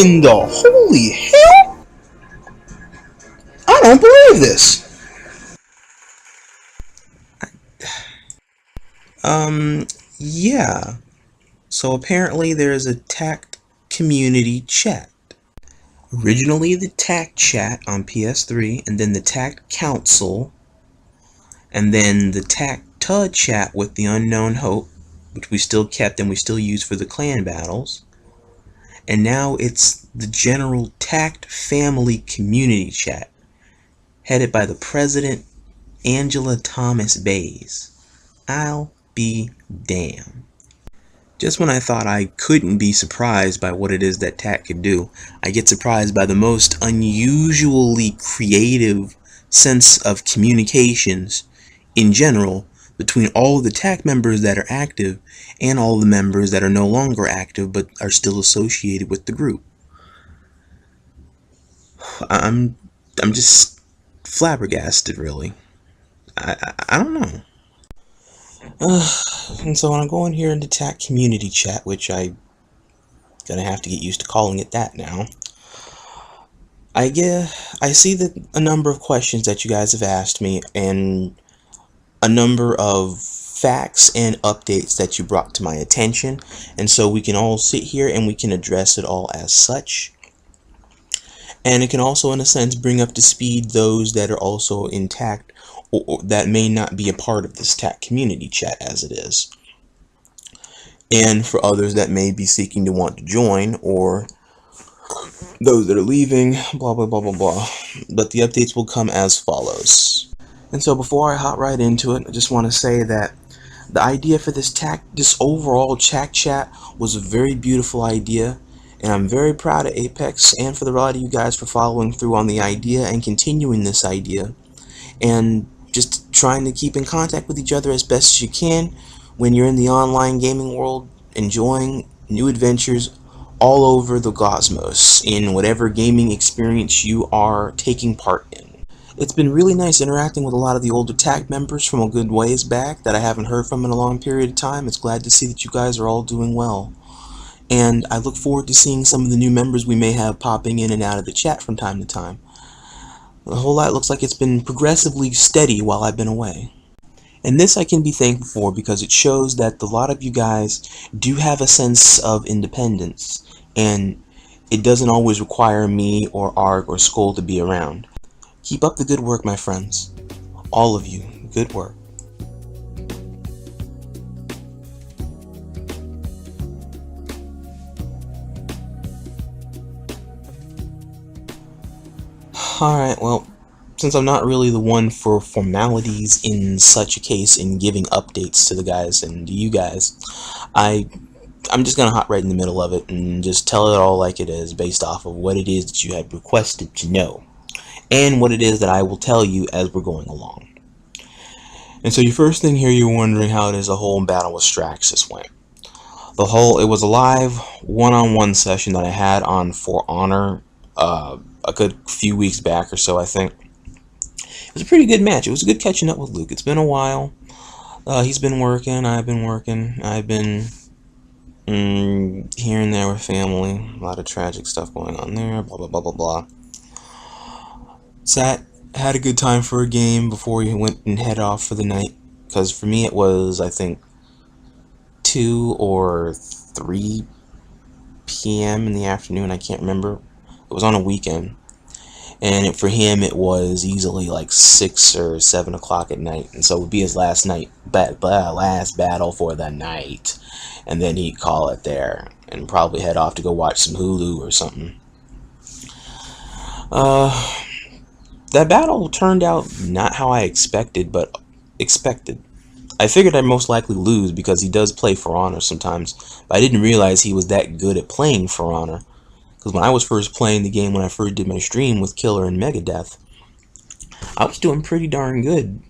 in the holy hell? I don't believe this. Yeah. So apparently there's a TACT community chat. Originally the TACT chat on PS3, and then the TACT Council, and then the TACT chat with the Unknown Hope, which we still kept and we still use for the clan battles. And now it's the general TACT family community chat, headed by the president, Angela Thomas Bays. I'll be damned. Just when I thought I couldn't be surprised by what it is that TACT could do, I get surprised by the most unusually creative sense of communications in general between all of the TACT members that are active and all the members that are no longer active but are still associated with the group. I'm just flabbergasted, really. I don't know. And so when I go in here into TACT community chat, which I'm gonna have to get used to calling it that now, I see that a number of questions that you guys have asked me and a number of facts and updates that you brought to my attention, and so we can all sit here and we can address it all as such. And it can also, in a sense, bring up to speed those that are also in TACT or that may not be a part of this TACT community chat as it is. And for others that may be seeking to want to join, or those that are leaving, blah, blah, blah, blah, blah. But the updates will come as follows. And so before I hop right into it, I just want to say that the idea for this overall TACT chat was a very beautiful idea. And I'm very proud of Apex and for the lot of you guys for following through on the idea and continuing this idea. And just trying to keep in contact with each other as best as you can when you're in the online gaming world, enjoying new adventures all over the cosmos in whatever gaming experience you are taking part in. It's been really nice interacting with a lot of the older TACT members from a good ways back that I haven't heard from in a long period of time. It's glad to see that you guys are all doing well. And I look forward to seeing some of the new members we may have popping in and out of the chat from time to time. The whole lot looks like it's been progressively steady while I've been away. And this I can be thankful for because it shows that a lot of you guys do have a sense of independence, and it doesn't always require me or Arg or Skull to be around. Keep up the good work, my friends. All of you, good work. Alright, well, since I'm not really the one for formalities in such a case in giving updates to the guys and to you guys, I'm just going to hop right in the middle of it and just tell it all like it is based off of what it is that you had requested to know and what it is that I will tell you as we're going along. And so your first thing here, you're wondering how it is the whole battle with Straxus went. It was a live one-on-one session that I had on For Honor a good few weeks back or so, I think. It was a pretty good match. It was good catching up with Luke. It's been a while. He's been working. I've been working. I've been here and there with family. A lot of tragic stuff going on there. Blah, blah, blah, blah, blah. Sat, had a good time for a game before he went and head off for the night. Because for me it was, I think, 2 or 3 p.m. in the afternoon. I can't remember. It was on a weekend, and for him it was easily like 6 or 7 o'clock at night, and so it would be his last battle for the night, and then he'd call it there and probably head off to go watch some Hulu or something. That battle turned out not how I expected, but expected. I figured I'd most likely lose because he does play For Honor sometimes, but I didn't realize he was that good at playing For Honor. Because when I was first playing the game, when I first did my stream with Killer and Megadeth, I was doing pretty darn good.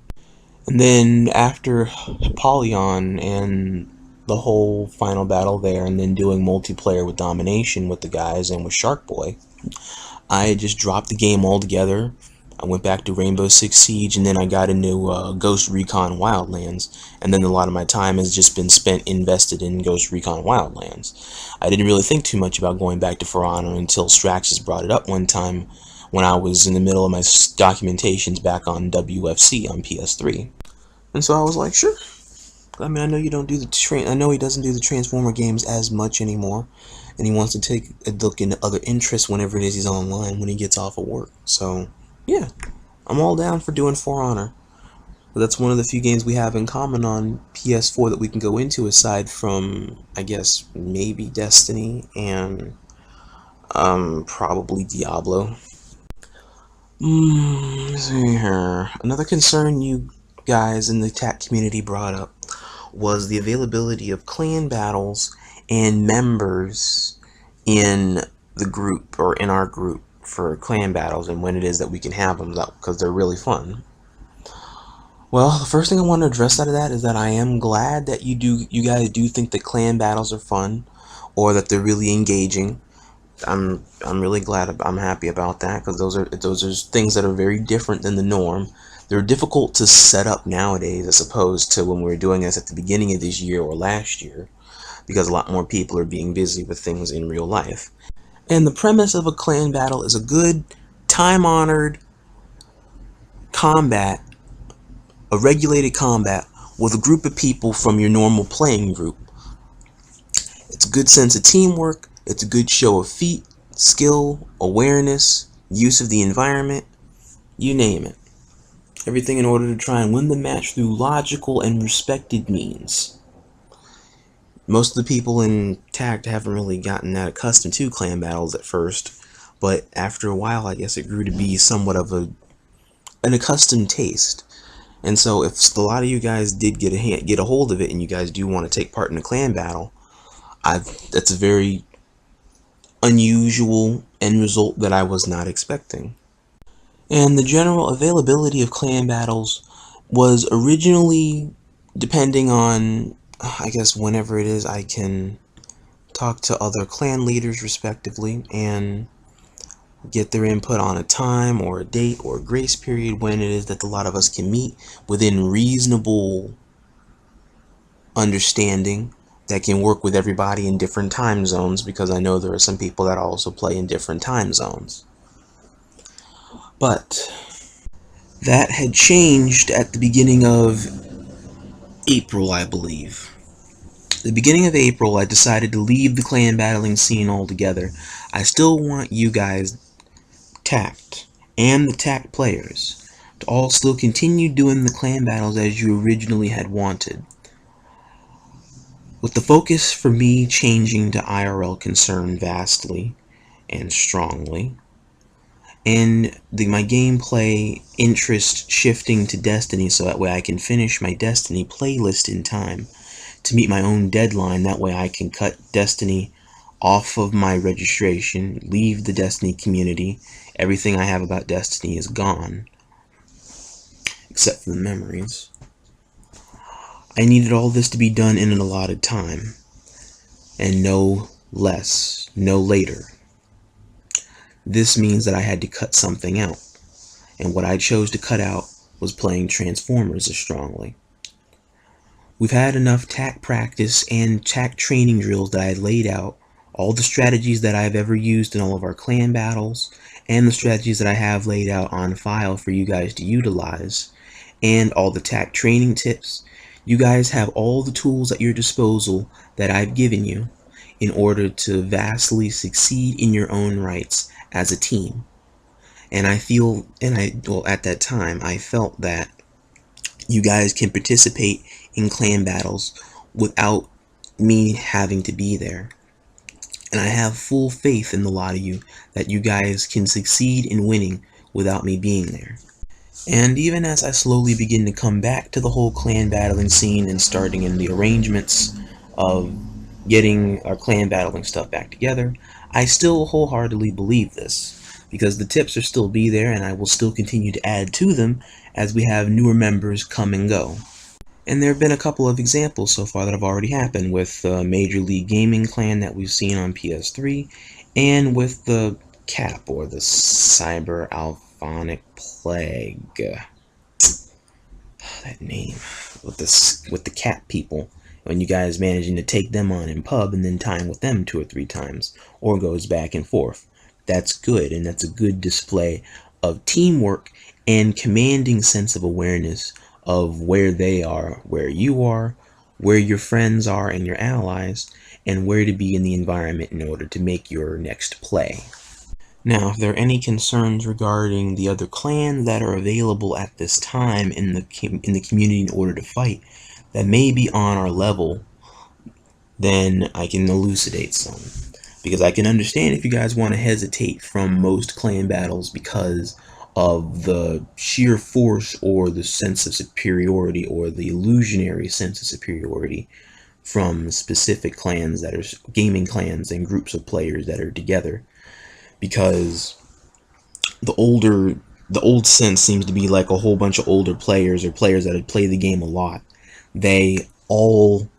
And then after Apollyon and the whole final battle there, and then doing multiplayer with Domination with the guys and with Shark Boy, I just dropped the game altogether, I went back to Rainbow Six Siege, and then I got into Ghost Recon Wildlands, and then a lot of my time has just been spent invested in Ghost Recon Wildlands. I didn't really think too much about going back to For Honor until Straxus brought it up one time when I was in the middle of my documentations back on WFC on PS3. And so I was like, sure. I mean, I know you don't do the I know he doesn't do the Transformer games as much anymore, and he wants to take a look into other interests whenever it is he's online when he gets off of work. So, yeah, I'm all down for doing For Honor. But that's one of the few games we have in common on PS4 that we can go into, aside from, I guess, maybe Destiny and probably Diablo. Let's see here. Another concern you guys in the TACT community brought up was the availability of clan battles and members in the group, or in our group, for clan battles, and when it is that we can have them, because they're really fun. Well, the first thing I want to address out of that is that I am glad that you guys do think that clan battles are fun, or that they're really engaging. I'm really glad, I'm happy about that, because those are things that are very different than the norm. They're difficult to set up nowadays as opposed to when we were doing this at the beginning of this year or last year, because a lot more people are being busy with things in real life. And the premise of a clan battle is a good, time-honored combat, a regulated combat with a group of people from your normal playing group. It's a good sense of teamwork, it's a good show of feat, skill, awareness, use of the environment, you name it. Everything in order to try and win the match through logical and respected means. Most of the people in TACT haven't really gotten that accustomed to clan battles at first, but after a while I guess it grew to be somewhat of an accustomed taste. And so if a lot of you guys did get a hold of it, and you guys do want to take part in a clan battle, that's a very unusual end result that I was not expecting. And the general availability of clan battles was originally depending on, I guess, whenever it is I can talk to other clan leaders respectively and get their input on a time or a date or a grace period when it is that a lot of us can meet within reasonable understanding that can work with everybody in different time zones, because I know there are some people that also play in different time zones. But that had changed at the beginning of April, I believe. The beginning of April, I decided to leave the clan battling scene altogether. I still want you guys, TACT, and the TACT players, to all still continue doing the clan battles as you originally had wanted, with the focus for me changing to IRL concern vastly and strongly, and my gameplay interest shifting to Destiny, so that way I can finish my Destiny playlist in time to meet my own deadline. That way I can cut Destiny off of my registration, leave the Destiny community. Everything I have about Destiny is gone, except for the memories. I needed all this to be done in an allotted time, and no less, no later. This means that I had to cut something out, and what I chose to cut out was playing Transformers as strongly. We've had enough TACT practice and TACT training drills that I laid out, all the strategies that I've ever used in all of our clan battles, and the strategies that I have laid out on file for you guys to utilize, and all the TACT training tips. You guys have all the tools at your disposal that I've given you in order to vastly succeed in your own rights as a team. And I feel, well, at that time, I felt that you guys can participate in clan battles without me having to be there. And I have full faith in a lot of you that you guys can succeed in winning without me being there. And even as I slowly begin to come back to the whole clan battling scene and starting in the arrangements of getting our clan battling stuff back together, I still wholeheartedly believe this, because the tips are still be there, and I will still continue to add to them as we have newer members come and go. And there have been a couple of examples so far that have already happened with the Major League Gaming clan that we've seen on PS3, and with the CAP, or the Cyber Symphonic Plague. That name with the cat people. When you guys managing to take them on in pub and then tying with them 2 or 3 times, or goes back and forth. That's good, and that's a good display of teamwork and commanding sense of awareness of where they are, where you are, where your friends are and your allies, and where to be in the environment in order to make your next play. Now, if there are any concerns regarding the other clans that are available at this time in the community in order to fight that may be on our level, then I can elucidate some. Because I can understand if you guys want to hesitate from most clan battles because of the sheer force or the sense of superiority or the illusionary sense of superiority from specific clans that are gaming clans and groups of players that are together. Because the old sense seems to be like a whole bunch of older players or players that have played the game a lot. They all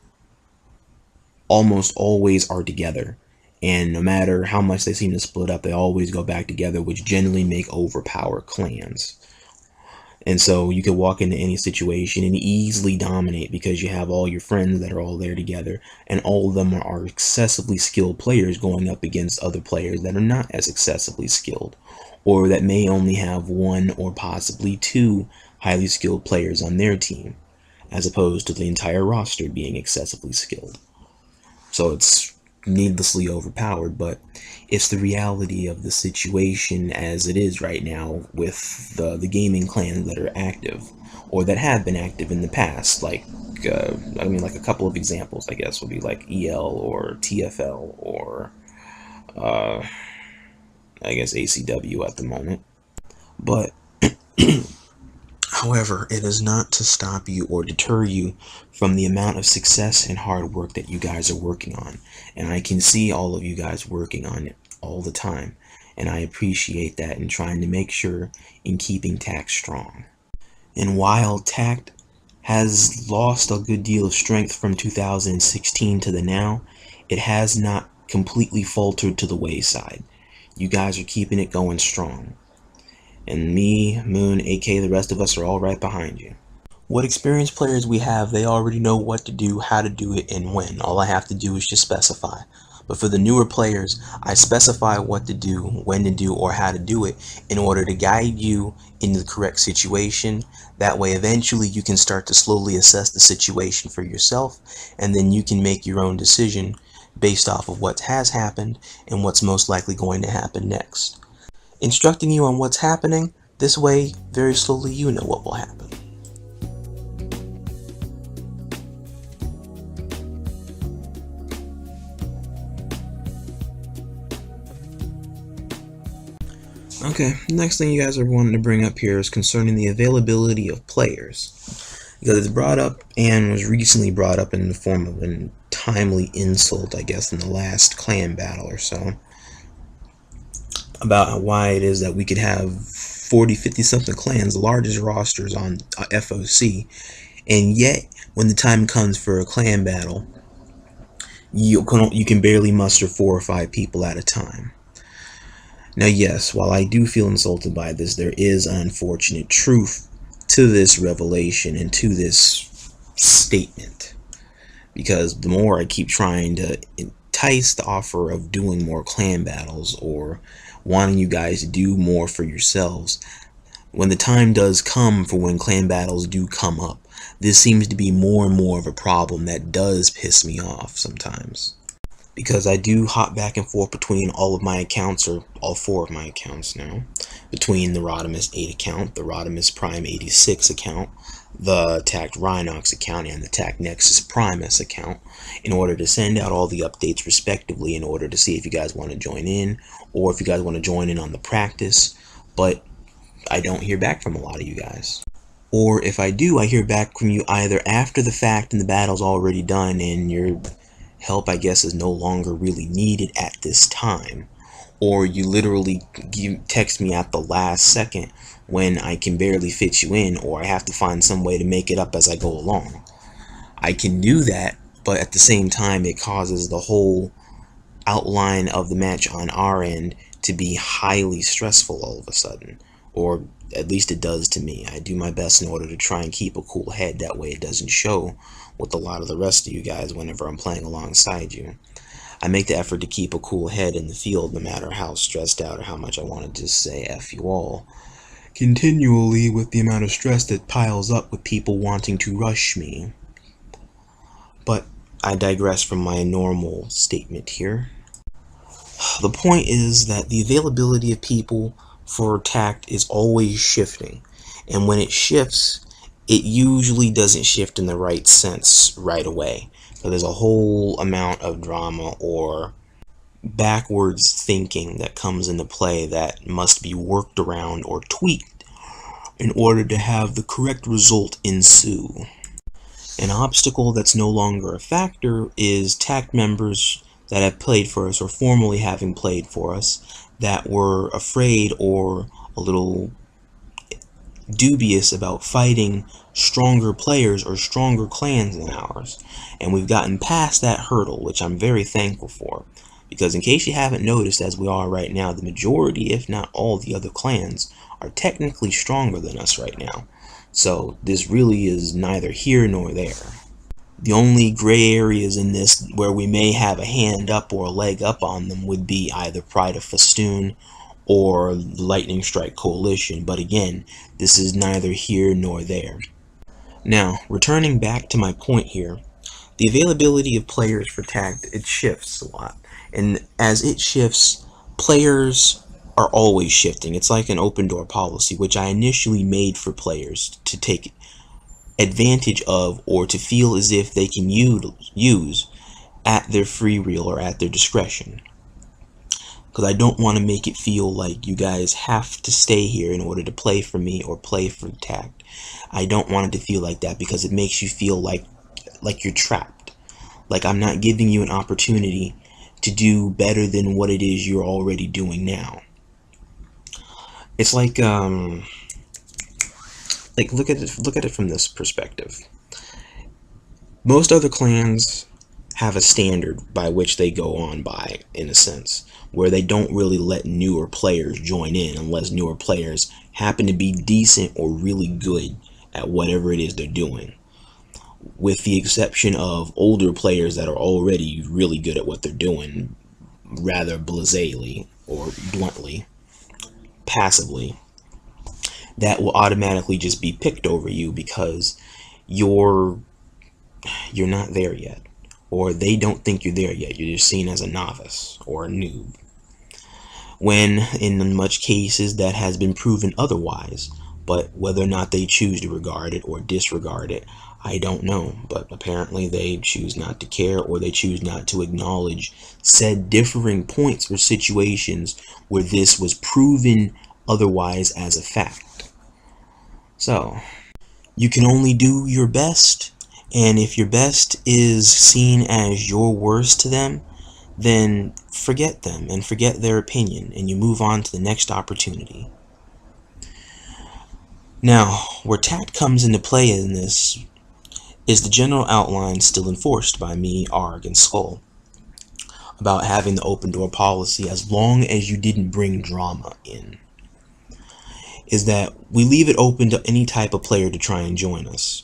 almost always are together, and no matter how much they seem to split up, they always go back together, which generally make overpower clans. And so you could walk into any situation and easily dominate because you have all your friends that are all there together, and all of them are excessively skilled players going up against other players that are not as excessively skilled, or that may only have 1 or possibly 2 highly skilled players on their team, as opposed to the entire roster being excessively skilled. So it's needlessly overpowered, but it's the reality of the situation as it is right now with the gaming clans that are active, or that have been active in the past. Like, like a couple of examples, I guess, would be like EL or TFL or, I guess, ACW at the moment. But however, it is not to stop you or deter you from the amount of success and hard work that you guys are working on. And I can see all of you guys working on it all the time. And I appreciate that and trying to make sure in keeping TACT strong. And while TACT has lost a good deal of strength from 2016 to the now, it has not completely faltered to the wayside. You guys are keeping it going strong. And me, Moon, AK, the rest of us are all right behind you. What experienced players we have, they already know what to do, how to do it, and when. All I have to do is just specify. But for the newer players, I specify what to do, when to do, or how to do it in order to guide you into the correct situation. That way, eventually, you can start to slowly assess the situation for yourself, and then you can make your own decision based off of what has happened and what's most likely going to happen next. Instructing you on what's happening, this way, very slowly you know what will happen. Okay, next thing you guys are wanting to bring up here is concerning the availability of players. Because it's brought up and was recently brought up in the form of a timely insult, I guess, in the last clan battle or so, about why it is that we could have 40, 50 something clans, the largest rosters on FOC, and yet when the time comes for a clan battle, you can barely muster 4 or 5 people at a time. Now, yes, while I do feel insulted by this, there is an unfortunate truth to this revelation and to this statement. Because the more I keep trying to entice the offer of doing more clan battles or wanting you guys to do more for yourselves, when the time does come for when clan battles do come up, this seems to be more and more of a problem that does piss me off sometimes. Because I do hop back and forth between all of my accounts, or all 4 of my accounts now, between the RedPrimus 8 account, the RedPrimus Prime 86 account, the TACT Rhinox account, and the TACT Nexus Primus account, in order to send out all the updates respectively, in order to see if you guys want to join in, or if you guys want to join in on the practice. But I don't hear back from a lot of you guys. Or if I do, I hear back from you either after the fact and the battle's already done and your help, I guess, is no longer really needed at this time, or you literally text me at the last second when I can barely fit you in, or I have to find some way to make it up as I go along. I can do that, but at the same time it causes the whole outline of the match on our end to be highly stressful all of a sudden, or at least it does to me. I do my best in order to try and keep a cool head, that way it doesn't show with a lot of the rest of you guys whenever I'm playing alongside you. I make the effort to keep a cool head in the field no matter how stressed out or how much I want to just say F you all continually, with the amount of stress that piles up with people wanting to rush me. But I digress from my normal statement here. The point is that the availability of people for TACT is always shifting, and when it shifts, it usually doesn't shift in the right sense right away. So there's a whole amount of drama or backwards thinking that comes into play that must be worked around or tweaked in order to have the correct result ensue. An obstacle that's no longer a factor is TACT members that have played for us, or formerly having played for us, that were afraid or a little dubious about fighting stronger players or stronger clans than ours. And we've gotten past that hurdle, which I'm very thankful for. Because in case you haven't noticed, as we are right now, the majority, if not all, the other clans are technically stronger than us right now. So this really is neither here nor there. The only gray areas in this where we may have a hand up or a leg up on them would be either Pride of Festoon or Lightning Strike Coalition. But again, this is neither here nor there. Now, returning back to my point here, the availability of players for TACT, it shifts a lot. And as it shifts, players are always shifting. It's like an open door policy, which I initially made for players to take advantage of, or to feel as if they can use at their free will or at their discretion. Because I don't want to make it feel like you guys have to stay here in order to play for me or play for TACT. I don't want it to feel like that, because it makes you feel like you're trapped. Like I'm not giving you an opportunity to do better than what it is you're already doing now. It's like look at it from this perspective. Most other clans have a standard by which they go on by, in a sense, where they don't really let newer players join in unless newer players happen to be decent or really good at whatever it is they're doing, with the exception of older players that are already really good at what they're doing, rather blasely or bluntly, passively, that will automatically just be picked over you because you're not there yet, or they don't think you're there yet. You're just seen as a novice or a noob, when in much cases that has been proven otherwise. But whether or not they choose to regard it or disregard it, I don't know. But apparently they choose not to care, or they choose not to acknowledge said differing points or situations where this was proven otherwise as a fact. So you can only do your best, and if your best is seen as your worst to them, then forget them and forget their opinion, and you move on to the next opportunity. Now, where TACT comes into play in this is the general outline still enforced by me, Arg, and Skull about having the open door policy as long as you didn't bring drama in, is that we leave it open to any type of player to try and join us.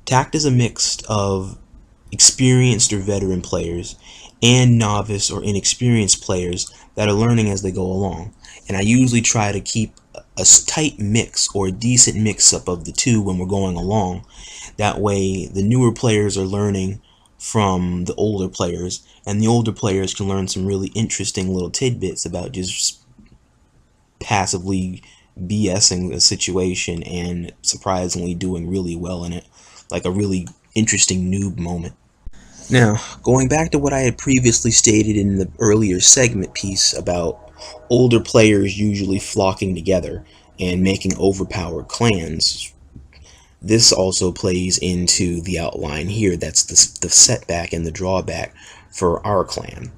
TACT is a mix of experienced or veteran players and novice or inexperienced players that are learning as they go along, and I usually try to keep a tight mix or a decent mix-up of the two when we're going along. That way the newer players are learning from the older players, and the older players can learn some really interesting little tidbits about just passively BSing a situation and surprisingly doing really well in it, like a really interesting noob moment. Now, going back to what I had previously stated in the earlier segment piece about older players usually flocking together and making overpowered clans, this also plays into the outline here. That's the setback and the drawback for our clan,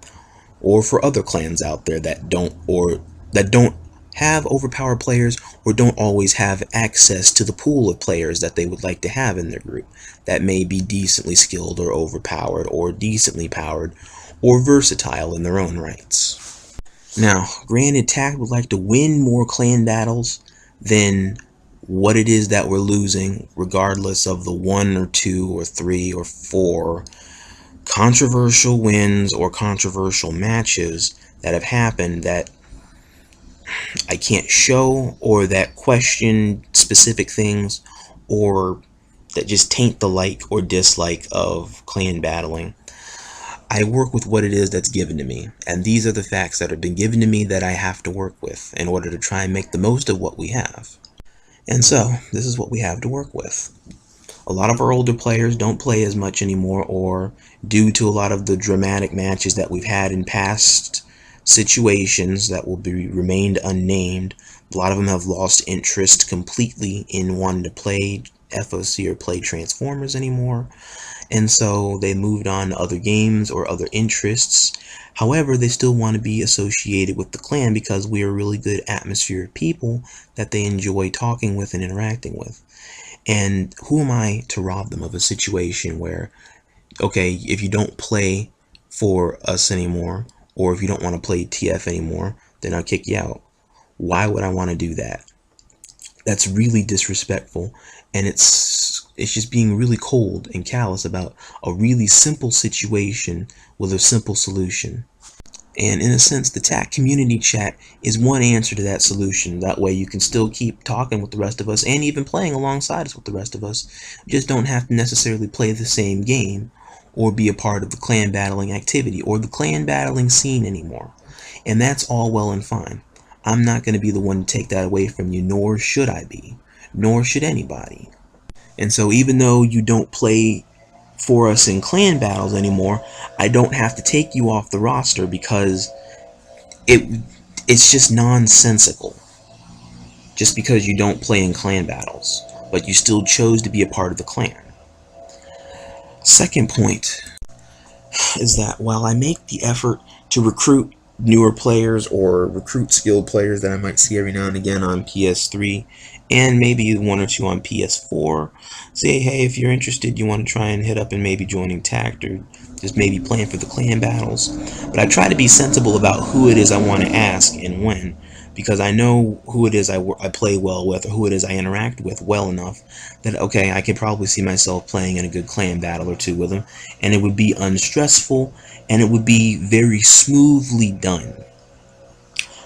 or for other clans out there that don't have overpowered players, or don't always have access to the pool of players that they would like to have in their group that may be decently skilled or overpowered or decently powered or versatile in their own rights. Now, granted, TACT would like to win more clan battles, then what it is that we're losing, regardless of the 1 or 2 or 3 or 4 controversial wins or controversial matches that have happened that I can't show, or that question specific things, or that just taint the like or dislike of clan battling. I work with what it is that's given to me, and these are the facts that have been given to me that I have to work with in order to try and make the most of what we have. And so, this is what we have to work with. A lot of our older players don't play as much anymore, or due to a lot of the dramatic matches that we've had in past situations that will be remained unnamed, a lot of them have lost interest completely in wanting to play FOC or play Transformers anymore, and so they moved on to other games or other interests. However, they still want to be associated with the clan because we are really good atmospheric people that they enjoy talking with and interacting with. And who am I to rob them of a situation where, okay, if you don't play for us anymore, or if you don't want to play TF anymore, then I'll kick you out. Why would I want to do that? That's really disrespectful, and it's just being really cold and callous about a really simple situation with a simple solution. And in a sense, the TACT community chat is one answer to that solution. That way you can still keep talking with the rest of us and even playing alongside us with the rest of us. You just don't have to necessarily play the same game or be a part of the clan battling activity or the clan battling scene anymore. And that's all well and fine. I'm not going to be the one to take that away from you, nor should I be, nor should anybody. And so even though you don't play for us in clan battles anymore, I don't have to take you off the roster because it's just nonsensical. Just because you don't play in clan battles, but you still chose to be a part of the clan. Second point is that while I make the effort to recruit newer players or recruit skilled players that I might see every now and again on PS3 and maybe 1 or 2 on PS4, say, hey, if you're interested, you want to try and hit up and maybe joining TACT or just maybe playing for the clan battles. But I try to be sensible about who it is I want to ask and when, because I know who it is I play well with, or who it is I interact with well enough that, okay, I could probably see myself playing in a good clan battle or two with them, and it would be unstressful, and it would be very smoothly done.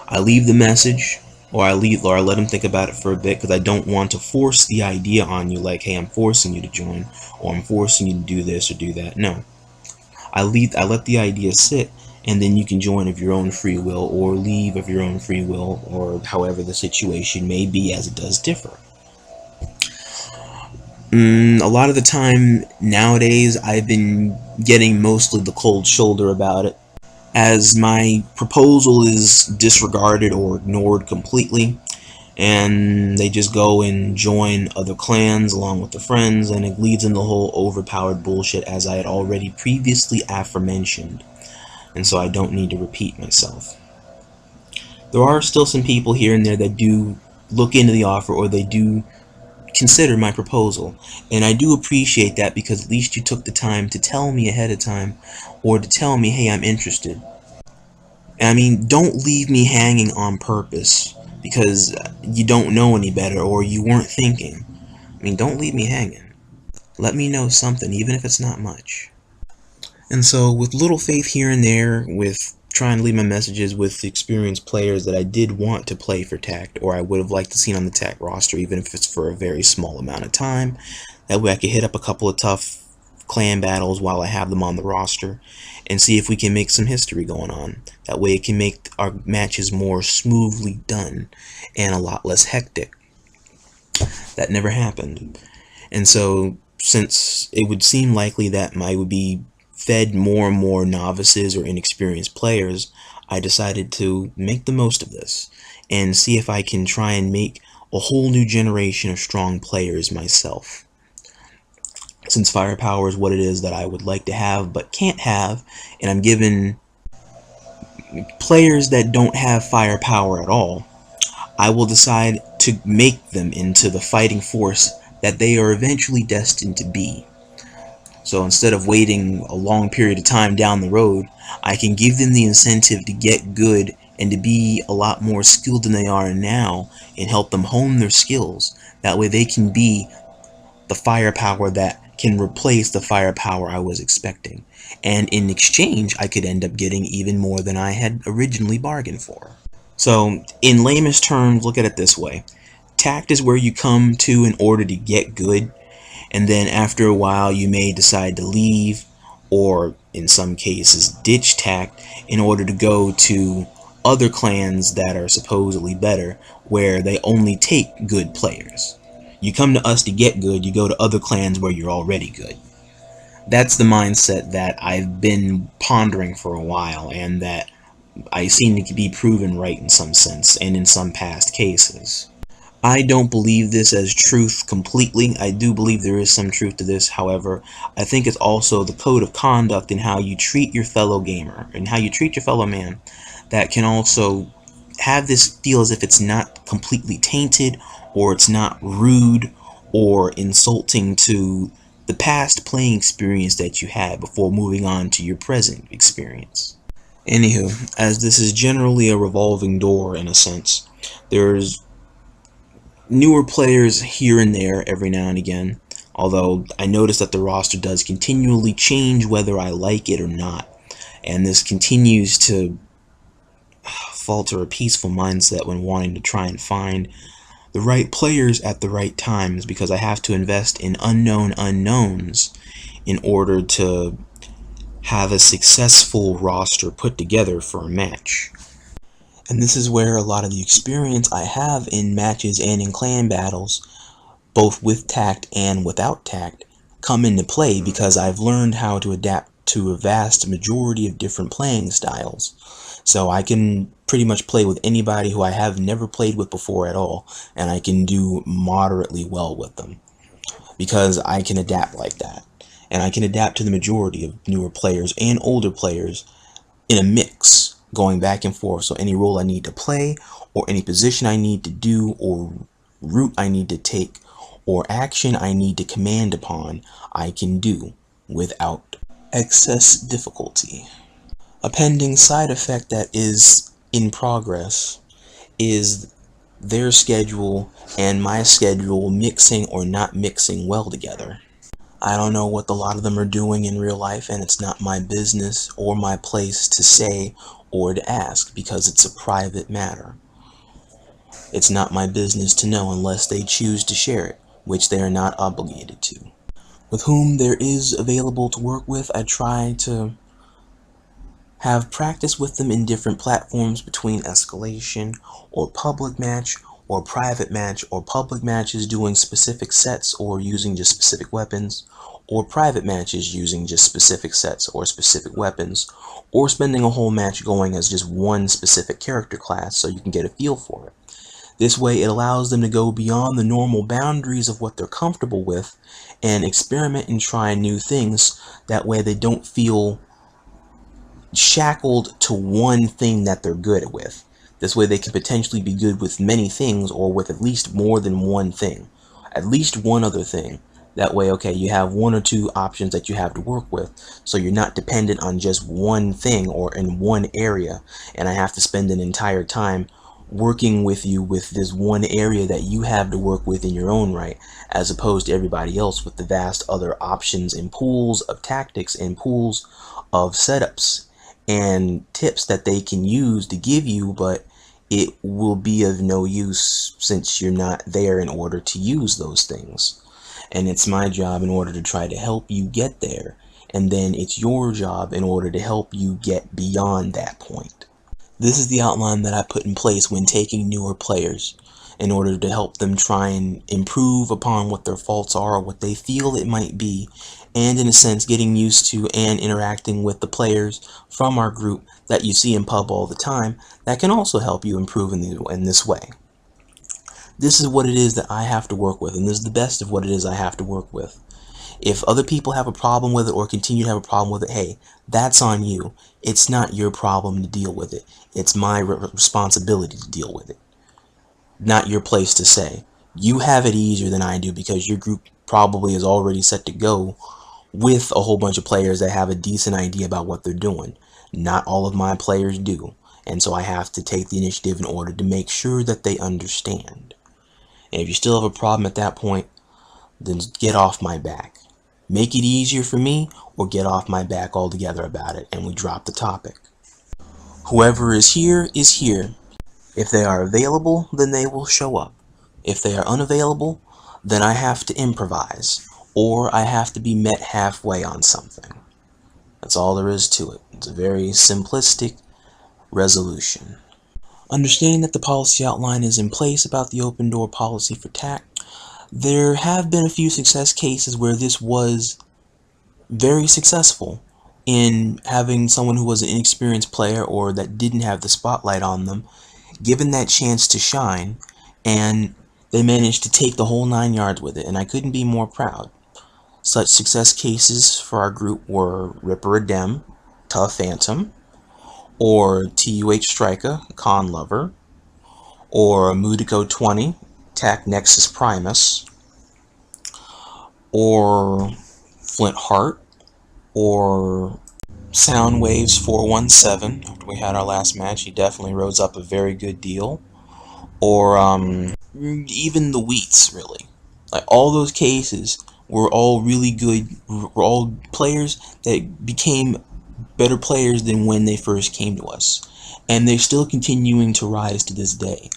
I leave the message, or I let them think about it for a bit, because I don't want to force the idea on you, like, hey, I'm forcing you to join, or I'm forcing you to do this or do that. No. I let the idea sit, and then you can join of your own free will, or leave of your own free will, or however the situation may be, as it does differ. A lot of the time nowadays I've been getting mostly the cold shoulder about it, as my proposal is disregarded or ignored completely, and they just go and join other clans along with their friends, and it leads into the whole overpowered bullshit as I had already previously aforementioned, and so I don't need to repeat myself. There are still some people here and there that do look into the offer, or they do consider my proposal, and I do appreciate that, because at least you took the time to tell me ahead of time, or to tell me, hey, I'm interested. I mean, don't leave me hanging on purpose because you don't know any better or you weren't thinking. I mean, don't leave me hanging. Let me know something, even if it's not much. And so, with little faith here and there, with trying to leave my messages with experienced players that I did want to play for TACT, or I would have liked to see on the TACT roster, even if it's for a very small amount of time. That way I could hit up a couple of tough clan battles while I have them on the roster, and see if we can make some history going on. That way it can make our matches more smoothly done, and a lot less hectic. That never happened. And so, since it would seem likely that I would be fed more and more novices or inexperienced players, I decided to make the most of this and see if I can try and make a whole new generation of strong players myself. Since firepower is what it is that I would like to have but can't have, and I'm given players that don't have firepower at all, I will decide to make them into the fighting force that they are eventually destined to be. So instead of waiting a long period of time down the road, I can give them the incentive to get good and to be a lot more skilled than they are now and help them hone their skills. That way they can be the firepower that can replace the firepower I was expecting. And in exchange, I could end up getting even more than I had originally bargained for. So, in lamest terms, look at it this way. TACT is where you come to in order to get good, and then after a while you may decide to leave, or in some cases ditch TACT in order to go to other clans that are supposedly better, where they only take good players. You come to us to get good, you go to other clans where you're already good. That's the mindset that I've been pondering for a while, and that I seem to be proven right in some sense, and in some past cases. I don't believe this as truth completely. I do believe there is some truth to this. However, I think it's also the code of conduct in how you treat your fellow gamer and how you treat your fellow man that can also have this feel as if it's not completely tainted, or it's not rude or insulting to the past playing experience that you had before moving on to your present experience. Anywho, as this is generally a revolving door in a sense, there's newer players here and there every now and again, although I notice that the roster does continually change whether I like it or not, and this continues to falter a peaceful mindset when wanting to try and find the right players at the right times, because I have to invest in unknown unknowns in order to have a successful roster put together for a match. And this is where a lot of the experience I have in matches and in clan battles, both with TACT and without TACT, come into play, because I've learned how to adapt to a vast majority of different playing styles. So I can pretty much play with anybody who I have never played with before at all, and I can do moderately well with them, because I can adapt like that. And I can adapt to the majority of newer players and older players in a mix, going back and forth. So any role I need to play, or any position I need to do, or route I need to take, or action I need to command upon, I can do without excess difficulty. A pending side effect that is in progress is their schedule and my schedule mixing or not mixing well together. I don't know what a lot of them are doing in real life, and it's not my business or my place to say or to ask, because it's a private matter. It's not my business to know unless they choose to share it, which they are not obligated to. With whom there is available to work with, I try to have practice with them in different platforms between escalation, or public match, or private match, or public matches doing specific sets or using just specific weapons, or private matches using just specific sets or specific weapons, or spending a whole match going as just one specific character class so you can get a feel for it. This way it allows them to go beyond the normal boundaries of what they're comfortable with and experiment and try new things. That way they don't feel shackled to one thing that they're good with. This way they can potentially be good with many things, or with at least more than one thing, at least one other thing. That way, okay, you have one or two options that you have to work with, so you're not dependent on just one thing or in one area, and I have to spend an entire time working with you with this one area that you have to work with in your own right, as opposed to everybody else with the vast other options and pools of tactics and pools of setups and tips that they can use to give you, but it will be of no use since you're not there in order to use those things. And it's my job in order to try to help you get there, and then it's your job in order to help you get beyond that point. This is the outline that I put in place when taking newer players, in order to help them try and improve upon what their faults are, or what they feel it might be, and in a sense getting used to and interacting with the players from our group that you see in pub all the time that can also help you improve in this way. This is what it is that I have to work with, and this is the best of what it is I have to work with. If other people have a problem with it or continue to have a problem with it, hey, that's on you. It's not your problem to deal with it. It's my responsibility to deal with it. Not your place to say. You have it easier than I do because your group probably is already set to go with a whole bunch of players that have a decent idea about what they're doing. Not all of my players do. and so I have to take the initiative in order to make sure that they understand. And if you still have a problem at that point, then get off my back. Make it easier for me, or get off my back altogether about it, and we drop the topic. Whoever is here is here. If they are available, then they will show up. If they are unavailable, then I have to improvise, or I have to be met halfway on something. That's all there is to it. It's a very simplistic resolution. Understanding that the policy outline is in place about the open door policy for TACT, there have been a few success cases where this was very successful in having someone who was an inexperienced player or that didn't have the spotlight on them given that chance to shine, and they managed to take the whole 9 yards with it, and I couldn't be more proud. Such success cases for our group were Ripper Adem, Tough Phantom, or TUH Striker, Con Lover, or Mudico 20, TACT Nexus Primus, or Flint Heart, or Soundwaves 417. After we had our last match, he definitely rose up a very good deal. Or even the Wheats, really. Like, all those cases were all really good, were all players that became better players than when they first came to us. And they're still continuing to rise to this day.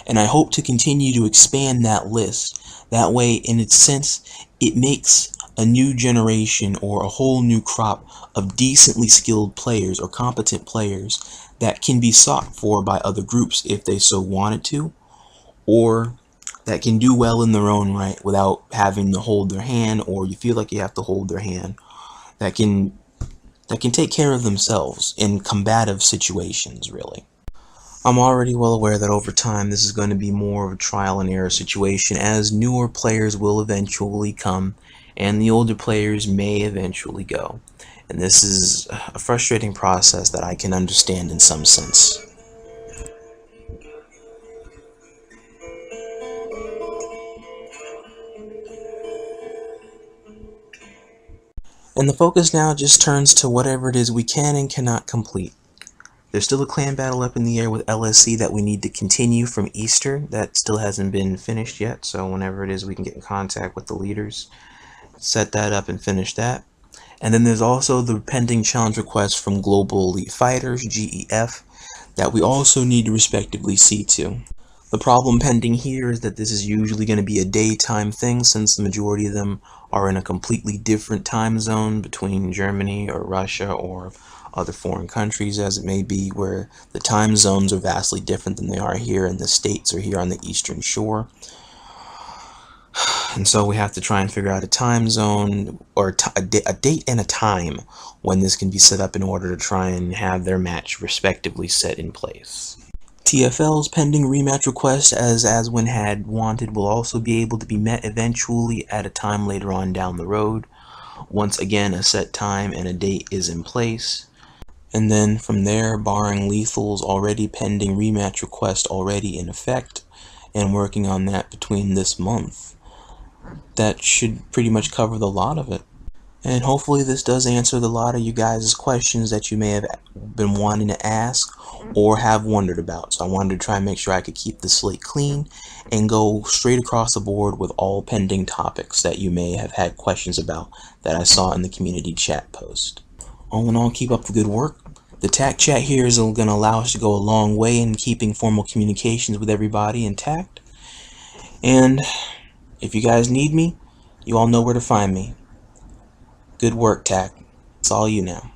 And I hope to continue to expand that list. That way, in its sense, it makes a new generation or a whole new crop of decently skilled players or competent players that can be sought for by other groups if they so wanted to, or that can do well in their own right without having to hold their hand, or you feel like you have to hold their hand, that can take care of themselves in combative situations, really. I'm already well aware that over time this is going to be more of a trial and error situation, as newer players will eventually come and the older players may eventually go. And this is a frustrating process that I can understand in some sense. And the focus now just turns to whatever it is we can and cannot complete. There's still a clan battle up in the air with LSC that we need to continue from Easter. That still hasn't been finished yet, so whenever it is we can get in contact with the leaders, set that up and finish that. And then there's also the pending challenge request from Global Elite Fighters, GEF, that we also need to respectively see to. The problem pending here is that this is usually going to be a daytime thing, since the majority of them are in a completely different time zone between Germany or Russia or other foreign countries, as it may be, where the time zones are vastly different than they are here in the States or here on the Eastern Shore. And so we have to try and figure out a time zone or a date and a time when this can be set up in order to try and have their match respectively set in place. TFL's pending rematch request, as when had wanted, will also be able to be met eventually at a time later on down the road. Once again, a set time and a date is in place. And then from there, barring Lethal's already pending rematch request already in effect, and working on that between this month, that should pretty much cover the lot of it. And hopefully this does answer the lot of you guys' questions that you may have been wanting to ask or have wondered about. So I wanted to try and make sure I could keep the slate clean and go straight across the board with all pending topics that you may have had questions about that I saw in the community chat post. All in all, keep up the good work. The TACT chat here is going to allow us to go a long way in keeping formal communications with everybody intact. And if you guys need me, you all know where to find me. Good work, TACT. It's all you now.